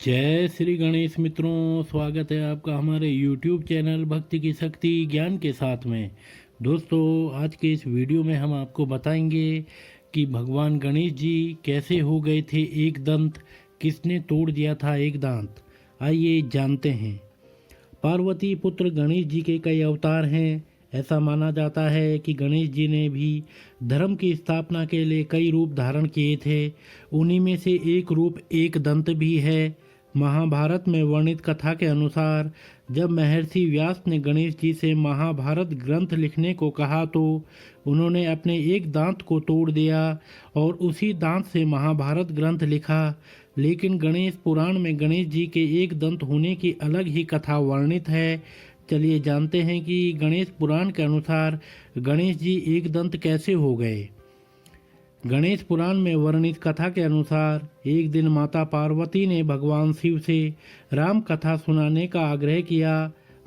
जय श्री गणेश मित्रों, स्वागत है आपका हमारे YouTube चैनल भक्ति की शक्ति ज्ञान के साथ में। दोस्तों, आज के इस वीडियो में हम आपको बताएंगे कि भगवान गणेश जी कैसे हो गए थे एक दंत, किसने तोड़ दिया था एक दांत। आइए जानते हैं। पार्वती पुत्र गणेश जी के कई अवतार हैं। ऐसा माना जाता है कि गणेश जी ने भी धर्म की स्थापना के लिए कई रूप धारण किए थे। उन्हीं में से एक रूप एक दंत भी है। महाभारत में वर्णित कथा के अनुसार जब महर्षि व्यास ने गणेश जी से महाभारत ग्रंथ लिखने को कहा तो उन्होंने अपने एक दांत को तोड़ दिया और उसी दांत से महाभारत ग्रंथ लिखा। लेकिन गणेश पुराण में गणेश जी के एक दंत होने की अलग ही कथा वर्णित है। चलिए जानते हैं कि गणेश पुराण के अनुसार गणेश जी एक दंत कैसे हो गए। गणेश पुराण में वर्णित कथा के अनुसार एक दिन माता पार्वती ने भगवान शिव से राम कथा सुनाने का आग्रह किया।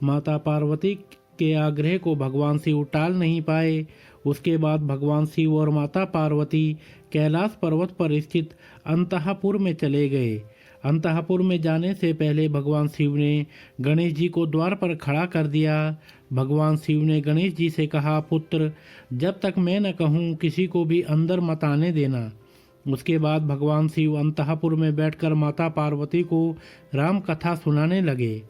माता पार्वती के आग्रह को भगवान शिव टाल नहीं पाए। उसके बाद भगवान शिव और माता पार्वती कैलाश पर्वत पर स्थित अंतःपुर में चले गए। अंतःपुर में जाने से पहले भगवान शिव ने गणेश जी को द्वार पर खड़ा कर दिया। भगवान शिव ने गणेश जी से कहा, पुत्र, जब तक मैं न कहूँ किसी को भी अंदर मत आने देना। उसके बाद भगवान शिव अंतःपुर में बैठकर माता पार्वती को राम कथा सुनाने लगे।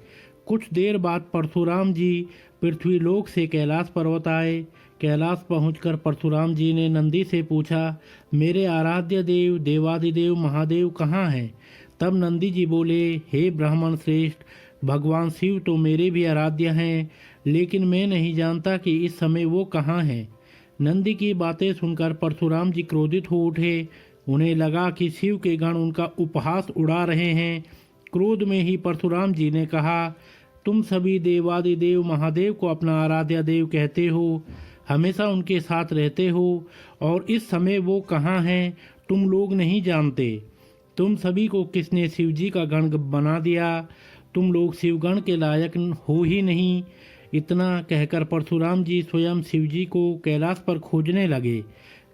कुछ देर बाद परशुराम जी पृथ्वीलोक से कैलाश पर्वत आए। कैलाश पहुंचकर परशुराम जी ने नंदी से पूछा, मेरे आराध्य देव देवादिदेव महादेव कहाँ हैं? तब नंदी जी बोले, हे ब्राह्मण श्रेष्ठ, भगवान शिव तो मेरे भी आराध्य हैं, लेकिन मैं नहीं जानता कि इस समय वो कहाँ हैं। नंदी की बातें सुनकर परशुराम जी क्रोधित हो उठे। उन्हें लगा कि शिव के गण उनका उपहास उड़ा रहे हैं। क्रोध में ही परशुराम जी ने कहा, तुम सभी देवादिदेव महादेव को अपना आराध्य देव कहते हो, हमेशा उनके साथ रहते हो, और इस समय वो कहाँ हैं तुम लोग नहीं जानते। तुम सभी को किसने शिव जी का गण बना दिया? तुम लोग शिवगण के लायक हो ही नहीं। इतना कहकर परशुराम जी स्वयं शिव जी को कैलाश पर खोजने लगे।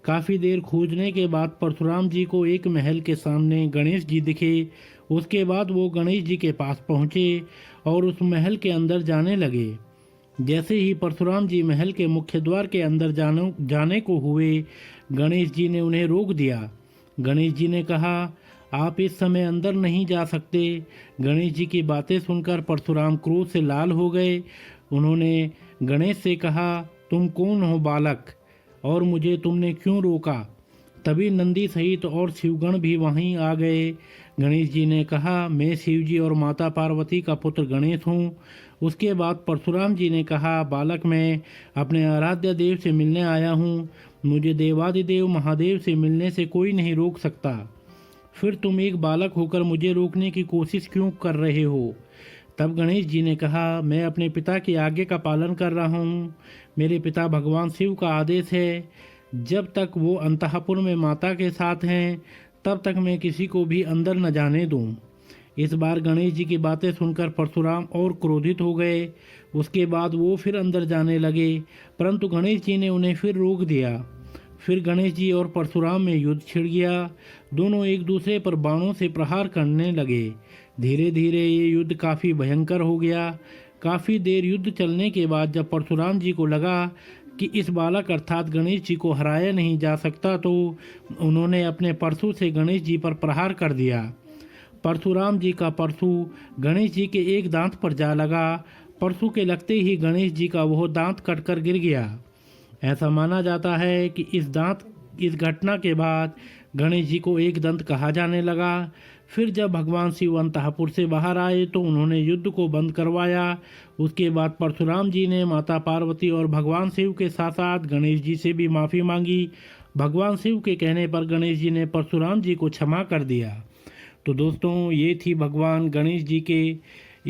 काफ़ी देर खोजने के बाद परशुराम जी को एक महल के सामने गणेश जी दिखे। उसके बाद वो गणेश जी के पास पहुँचे और उस महल के अंदर जाने लगे। जैसे ही परशुराम जी महल के मुख्य द्वार के अंदर जाने को हुए, गणेश जी ने उन्हें रोक दिया। गणेश जी ने कहा, आप इस समय अंदर नहीं जा सकते। गणेश जी की बातें सुनकर परशुराम क्रोध से लाल हो गए। उन्होंने गणेश से कहा, तुम कौन हो बालक, और मुझे तुमने क्यों रोका? तभी नंदी सहित और शिवगण भी वहीं आ गए। गणेश जी ने कहा, मैं शिव जी और माता पार्वती का पुत्र गणेश हूँ। उसके बाद परशुराम जी ने कहा, बालक, मैं अपने आराध्य देव से मिलने आया हूँ। मुझे देवादिदेव महादेव से मिलने से कोई नहीं रोक सकता। फिर तुम एक बालक होकर मुझे रोकने की कोशिश क्यों कर रहे हो? तब गणेश जी ने कहा, मैं अपने पिता की आज्ञा का पालन कर रहा हूँ। मेरे पिता भगवान शिव का आदेश है, जब तक वो अंतःपुर में माता के साथ हैं तब तक मैं किसी को भी अंदर न जाने दूँ। इस बार गणेश जी की बातें सुनकर परशुराम और क्रोधित हो गए। उसके बाद वो फिर अंदर जाने लगे, परंतु गणेश जी ने उन्हें फिर रोक दिया। फिर गणेश जी और परशुराम में युद्ध छिड़ गया। दोनों एक दूसरे पर बाणों से प्रहार करने लगे। धीरे धीरे ये युद्ध काफ़ी भयंकर हो गया। काफ़ी देर युद्ध चलने के बाद जब परशुराम जी को लगा कि इस बालक अर्थात गणेश जी को हराया नहीं जा सकता, तो उन्होंने अपने परशु से गणेश जी पर प्रहार कर दिया। परशुराम जी का परशु गणेश जी के एक दांत पर जा लगा। परशु के लगते ही गणेश जी का वह दांत कटकर गिर गया। ऐसा माना जाता है कि इस घटना के बाद गणेश जी को एक दंत कहा जाने लगा। फिर जब भगवान शिव अंतःपुर से बाहर आए तो उन्होंने युद्ध को बंद करवाया। उसके बाद परशुराम जी ने माता पार्वती और भगवान शिव के साथ साथ गणेश जी से भी माफ़ी मांगी। भगवान शिव के कहने पर गणेश जी ने परशुराम जी को क्षमा कर दिया। तो दोस्तों, ये थी भगवान गणेश जी के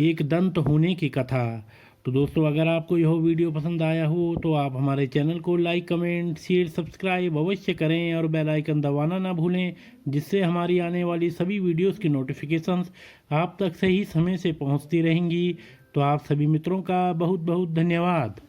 एक दंत होने की कथा। तो दोस्तों, अगर आपको यह वीडियो पसंद आया हो तो आप हमारे चैनल को लाइक, कमेंट, शेयर, सब्सक्राइब अवश्य करें और बेल आइकन दबाना ना भूलें, जिससे हमारी आने वाली सभी वीडियोस की नोटिफिकेशंस आप तक सही समय से पहुंचती रहेंगी। तो आप सभी मित्रों का बहुत बहुत धन्यवाद।